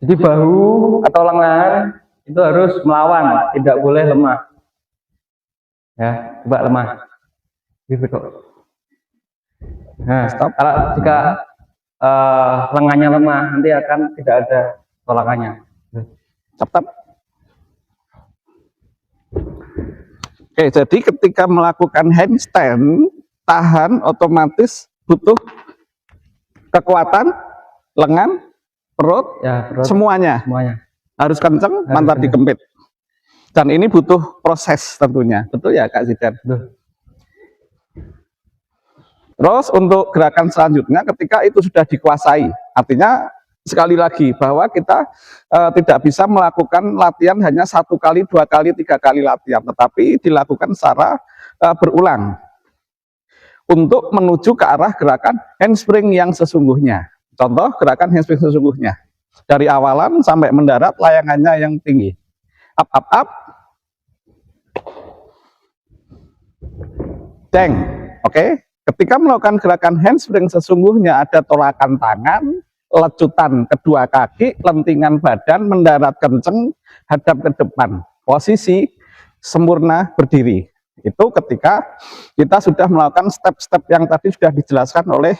Jadi bahu atau lengan itu harus melawan, tidak boleh lemah. Ya, coba lemah. Gitu kok. Nah, kalau jika lengannya lemah, nanti akan tidak ada tolakannya. Cepat. Oke, jadi ketika melakukan handstand, tahan otomatis butuh kekuatan lengan, perut, Ya, perut, semuanya harus kenceng, mantap dikempit. Dan ini butuh proses tentunya, betul ya Kak Zidan? Betul. Terus untuk gerakan selanjutnya ketika itu sudah dikuasai, artinya sekali lagi bahwa kita tidak bisa melakukan latihan hanya 1 kali, 2 kali, 3 kali latihan, tetapi dilakukan secara berulang untuk menuju ke arah gerakan handspring yang sesungguhnya. Contoh gerakan handspring sesungguhnya, dari awalan sampai mendarat layangannya yang tinggi, up up up, deng. Oke. Ketika melakukan gerakan handspring sesungguhnya ada tolakan tangan, lecutan kedua kaki, lentingan badan, mendarat kenceng, hadap ke depan, posisi sempurna berdiri. Itu ketika kita sudah melakukan step-step yang tadi sudah dijelaskan oleh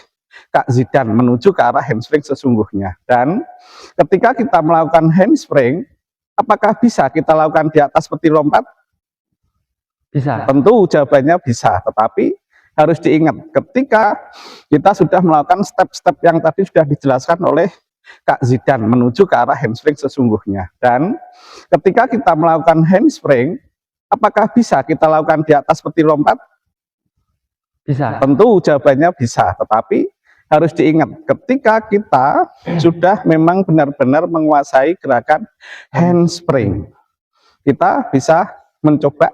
Kak Zidan menuju ke arah handspring sesungguhnya. Dan ketika kita melakukan handspring, apakah bisa kita lakukan di atas peti lompat? Bisa. Tentu jawabannya bisa, tetapi harus diingat ketika kita sudah melakukan step-step yang tadi sudah dijelaskan oleh Kak Zidan menuju ke arah handspring sesungguhnya. Dan ketika kita melakukan handspring, apakah bisa kita lakukan di atas peti lompat? Bisa. Tentu jawabannya bisa, tetapi harus diingat ketika kita sudah memang benar-benar menguasai gerakan handspring, kita bisa mencoba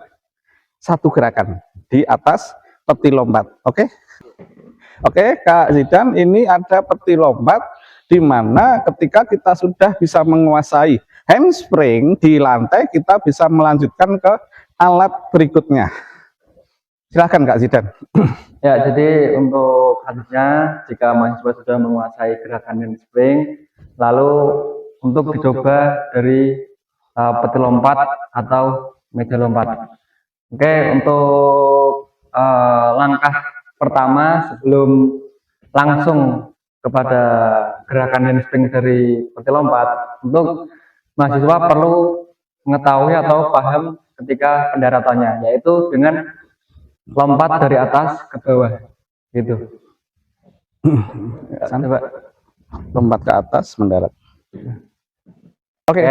satu gerakan di atas peti lompat. Oke, Kak Zidan, ini ada peti lompat di mana ketika kita sudah bisa menguasai handspring di lantai, kita bisa melanjutkan ke alat berikutnya. Silahkan Kak Zidan. Ya, jadi untuk selanjutnya jika mahasiswa sudah menguasai gerakan handspring, lalu untuk dicoba dari peti lompat atau meja lompat. Oke, untuk langkah pertama sebelum langsung kepada gerakan handspring dari peti lompat, untuk mahasiswa perlu mengetahui atau paham ketika pendaratannya, yaitu dengan lompat dari atas ke bawah, gitu. Coba lompat ke atas, mendarat. Oke.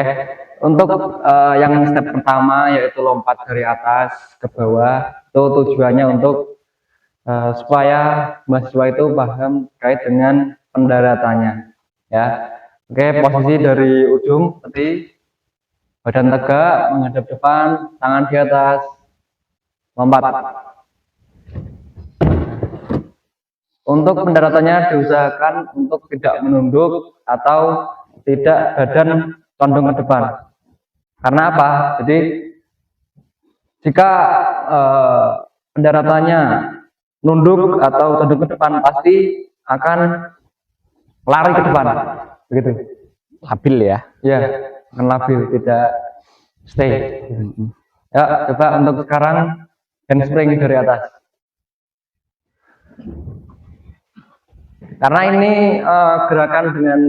Untuk yang step pertama yaitu lompat dari atas ke bawah, itu tujuannya untuk supaya mahasiswa itu paham terkait dengan pendaratannya, ya. Oke, posisi dari ujung peti, badan tegak menghadap depan, tangan di atas, lompat. Untuk pendaratannya diusahakan untuk tidak menunduk atau tidak badan condong ke depan. Karena apa? Jadi jika pendaratannya nunduk atau condong ke depan, pasti akan lari ke depan, begitu. Labil ya? Ya, akan labil, tidak stay. Ya, coba untuk sekarang handspring dari atas. Karena ini gerakan dengan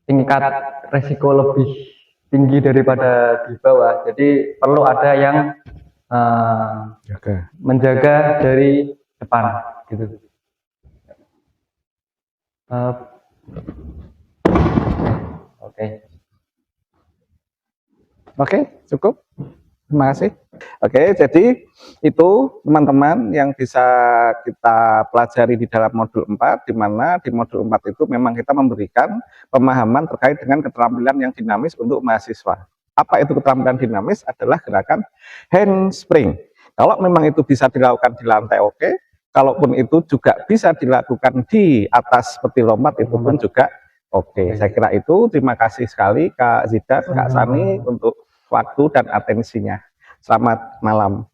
tingkat resiko lebih tinggi daripada di bawah, jadi perlu ada yang menjaga dari depan, gitu. Oke, cukup. Terima kasih. Oke, jadi itu teman-teman yang bisa kita pelajari di dalam modul 4, di mana di modul 4 itu memang kita memberikan pemahaman terkait dengan keterampilan yang dinamis untuk mahasiswa. Apa itu keterampilan dinamis? Adalah gerakan handspring. Kalau memang itu bisa dilakukan di lantai, oke. Kalaupun itu juga bisa dilakukan di atas peti lompat, itu pun juga oke. Saya kira itu. Terima kasih sekali Kak Zidan, Kak Sani untuk waktu dan atensinya. Selamat malam.